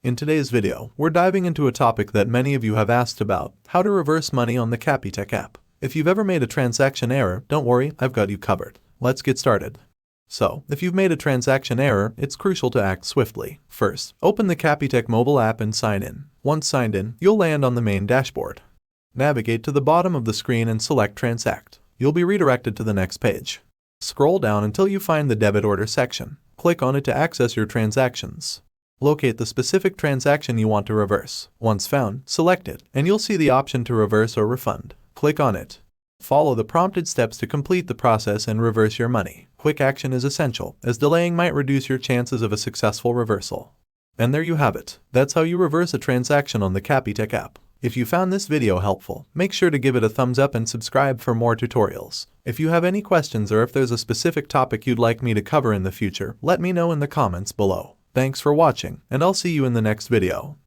In today's video, we're diving into a topic that many of you have asked about: how to reverse money on the Capitec app. If you've ever made a transaction error, don't worry, I've got you covered. Let's get started. So, if you've made a transaction error, it's crucial to act swiftly. First, open the Capitec mobile app and sign in. Once signed in, you'll land on the main dashboard. Navigate to the bottom of the screen and select Transact. You'll be redirected to the next page. Scroll down until you find the Debit Order section. Click on it to access your transactions. Locate the specific transaction you want to reverse. Once found, select it, and you'll see the option to reverse or refund. Click on it. Follow the prompted steps to complete the process and reverse your money. Quick action is essential, as delaying might reduce your chances of a successful reversal. And there you have it. That's how you reverse a transaction on the Capitec app. If you found this video helpful, make sure to give it a thumbs up and subscribe for more tutorials. If you have any questions or if there's a specific topic you'd like me to cover in the future, let me know in the comments below. Thanks for watching, and I'll see you in the next video.